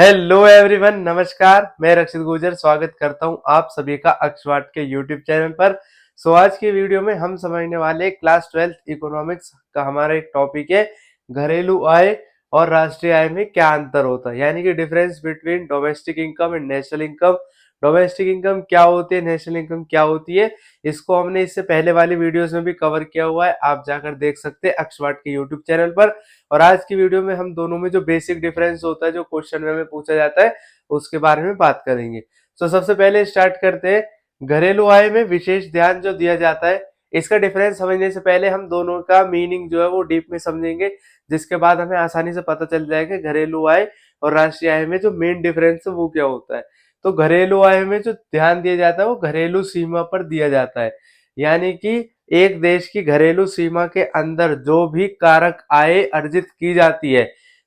Hello everyone, नमस्कार। मैं रक्षित गुर्जर स्वागत करता हूं आप सभी का अक्षवाट के यूट्यूब चैनल पर। आज की वीडियो में हम समझने वाले क्लास 12 इकोनॉमिक्स का हमारा एक टॉपिक है घरेलू आय और राष्ट्रीय आय में क्या अंतर होता है, यानी कि difference between domestic income and national income. Domestic income क्या होती है, नेशनल इनकम क्या होती है, इसको हमने इससे पहले वाली वीडियोस में भी कवर किया हुआ है। आप जाकर देख सकते हैं अक्षवाट के यूट्यूब चैनल पर। और आज की वीडियो में हम दोनों में जो बेसिक डिफरेंस होता है, जो क्वेश्चन में पूछा जाता है, उसके बारे में बात करेंगे। सबसे पहले स्टार्ट करते हैं। घरेलू आय में विशेष ध्यान जो दिया जाता है, इसका डिफरेंस समझने से पहले हम दोनों का मीनिंग जो है वो डीप में समझेंगे, जिसके बाद हमें आसानी से पता चल जाएगा घरेलू आय और राष्ट्रीय आय में जो मेन डिफरेंस है वो क्या होता है। तो घरेलू आय में जो ध्यान दिया जाता है वो घरेलू सीमा पर दिया जाता है, यानी कि एक देश की घरेलू सीमा के अंदर जो भी कारक आय अर्जित की जाती है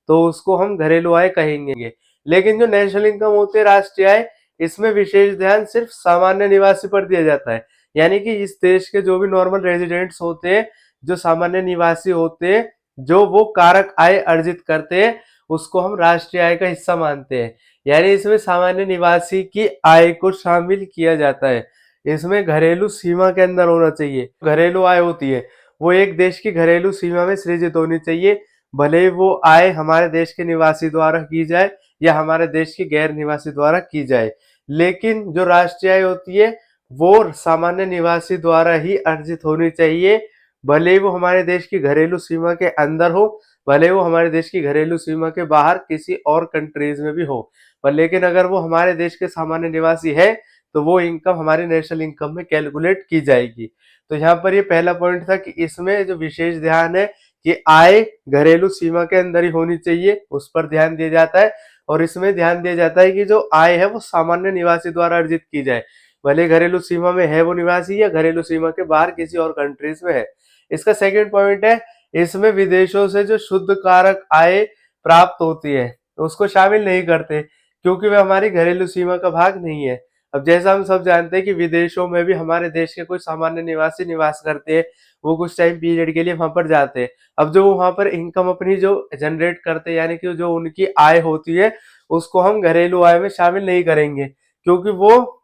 तो उसको हम घरेलू आय कहेंगे। लेकिन जो नेशनल इनकम होती है, राष्ट्रीय आय, इसमें विशेष ध्यान सिर्फ सामान्य निवासी पर दिया जाता है, यानी कि इस देश के जो भी नॉर्मल रेजिडेंट्स होते हैं, जो सामान्य निवासी होते हैं, जो वो कारक आय अर्जित करते हैं, उसको हम राष्ट्रीय आय का हिस्सा मानते हैं। यानी इसमें सामान्य निवासी की आय को शामिल किया जाता है। इसमें घरेलू सीमा के अंदर होना चाहिए। घरेलू आय होती है वो एक देश की घरेलू सीमा में सृजित होनी चाहिए, भले ही वो आय हमारे देश के निवासी द्वारा की जाए या हमारे देश के गैर निवासी द्वारा की जाए। लेकिन जो राष्ट्रीय आय होती है वो सामान्य निवासी द्वारा ही अर्जित होनी चाहिए, भले ही वो हमारे देश की घरेलू सीमा के अंदर हो, भले वो हमारे देश की घरेलू सीमा के बाहर किसी और कंट्रीज में भी हो। पर लेकिन अगर वो हमारे देश के सामान्य निवासी है तो वो इनकम हमारी नेशनल इनकम में कैलकुलेट की जाएगी। तो यहाँ पर ये पहला पॉइंट था कि इसमें जो विशेष ध्यान है कि आय घरेलू सीमा के अंदर ही होनी चाहिए, उस पर ध्यान दिया जाता है। और इसमें ध्यान दिया जाता है कि जो आय है वो सामान्य निवासी द्वारा अर्जित की जाए, भले घरेलू सीमा में है वो निवासी या घरेलू सीमा के बाहर किसी और कंट्रीज में है। इसका सेकेंड पॉइंट है, इसमें विदेशों से जो शुद्ध कारक आय प्राप्त होती है उसको शामिल नहीं करते, क्योंकि वह हमारी घरेलू सीमा का भाग नहीं है। अब जैसा हम सब जानते हैं कि विदेशों में भी हमारे देश के कुछ सामान्य निवासी निवास करते हैं, वो कुछ टाइम पीरियड के लिए वहां पर जाते हैं। अब जो वो वहां पर इनकम अपनी जो जनरेट करते हैं, यानी कि जो उनकी आय होती है, उसको हम घरेलू आय में शामिल नहीं करेंगे, क्योंकि वो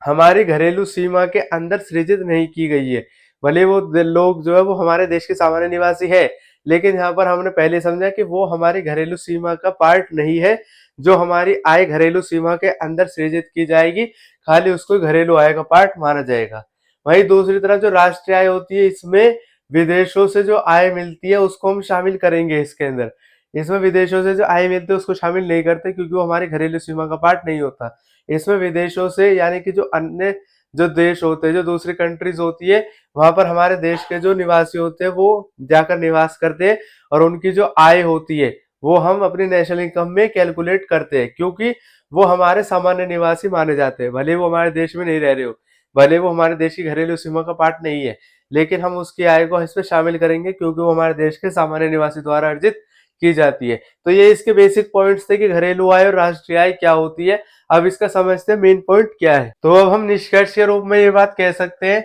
हमारी घरेलू सीमा के अंदर सृजित नहीं की गई है। भले वो लोग जो है वो हमारे देश के सामान्य निवासी है, लेकिन यहाँ पर हमने पहले समझा कि वो हमारी घरेलू सीमा का पार्ट नहीं है। जो हमारी आय घरेलू सीमा के अंदर सृजित की जाएगी, खाली उसको घरेलू आय का पार्ट माना जाएगा। वहीं दूसरी तरफ जो राष्ट्रीय आय होती है, इसमें विदेशों से जो आय मिलती है उसको हम शामिल करेंगे इसके अंदर। इसमें विदेशों से जो आय मिलती है उसको शामिल नहीं करते, क्योंकि वो हमारी घरेलू सीमा का पार्ट नहीं होता। इसमें विदेशों से यानी कि जो अन्य जो देश होते हैं, जो दूसरी कंट्रीज होती है, वहां पर हमारे देश के जो निवासी होते हैं वो जाकर निवास करते हैं, और उनकी जो आय होती है वो हम अपनी नेशनल इनकम में कैलकुलेट करते हैं, क्योंकि वो हमारे सामान्य निवासी माने जाते हैं। भले वो हमारे देश में नहीं रह रहे हो, भले वो हमारे देश की घरेलू सीमा का पार्ट नहीं है, लेकिन हम उसकी आय को इसमें शामिल करेंगे, क्योंकि वो हमारे देश के सामान्य निवासी द्वारा अर्जित की जाती है। तो ये इसके बेसिक पॉइंट्स थे कि घरेलू आय और राष्ट्रीय आय क्या होती है। अब इसका समझते हैं मेन पॉइंट क्या है। तो अब हम निष्कर्ष के रूप में ये बात कह सकते हैं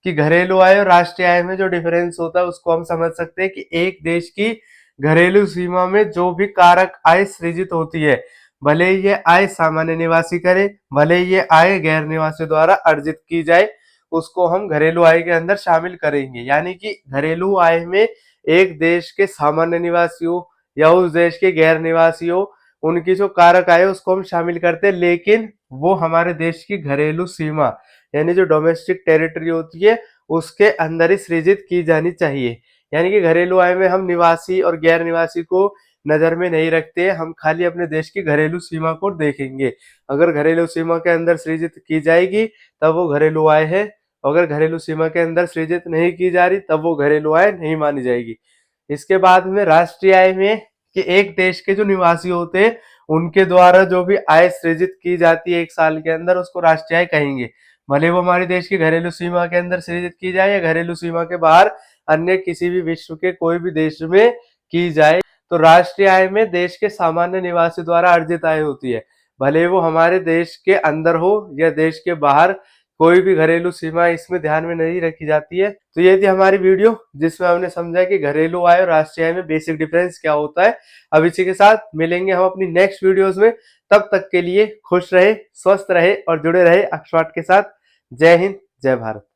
कि घरेलू आय और राष्ट्रीय आय में जो डिफरेंस होता है उसको हम समझ सकते हैं कि एक देश की घरेलू सीमा में जो भी कारक आय सृजित होती है, भले ही ये आय सामान्य निवासी करे, भले ही ये आय गैर निवासी द्वारा अर्जित की जाए, उसको हम घरेलू आय के अंदर शामिल करेंगे। यानी कि घरेलू आय में एक देश के सामान्य निवासियों या उस देश के गैर निवासियों, उनकी जो कारक आय उसको हम शामिल करते हैं, लेकिन वो हमारे देश की घरेलू सीमा यानी जो डोमेस्टिक टेरिटरी होती है उसके अंदर ही सृजित की जानी चाहिए। यानी कि घरेलू आय में हम निवासी और गैर निवासी को नजर में नहीं रखते, हम खाली अपने देश की घरेलू सीमा को देखेंगे। अगर घरेलू सीमा के अंदर सृजित की जाएगी तब वो घरेलू आय है, अगर घरेलू सीमा के अंदर सृजित नहीं की जा रही तब वो घरेलू आय नहीं मानी जाएगी। इसके बाद में राष्ट्रीय आय में कि एक देश के जो निवासी होते हैं उनके द्वारा जो भी आय सृजित की जाती है एक साल के अंदर, उसको राष्ट्रीय आय कहेंगे, भले वो हमारे देश की घरेलू सीमा के अंदर सृजित की जाए या घरेलू सीमा के बाहर अन्य किसी भी विश्व के कोई भी देश में की जाए। तो राष्ट्रीय आय में देश के सामान्य निवासी द्वारा अर्जित आय होती है, भले वो हमारे देश के अंदर हो या देश के बाहर कोई भी घरेलू सीमा इसमें ध्यान में नहीं रखी जाती है। तो ये थी हमारी वीडियो जिसमें हमने समझा कि घरेलू आय और राष्ट्रीय आय में बेसिक डिफरेंस क्या होता है। अब इसी के साथ मिलेंगे हम अपनी नेक्स्ट वीडियोस में। तब तक के लिए खुश रहे, स्वस्थ रहे और जुड़े रहे अक्षवाट के साथ। जय हिंद, जय भारत।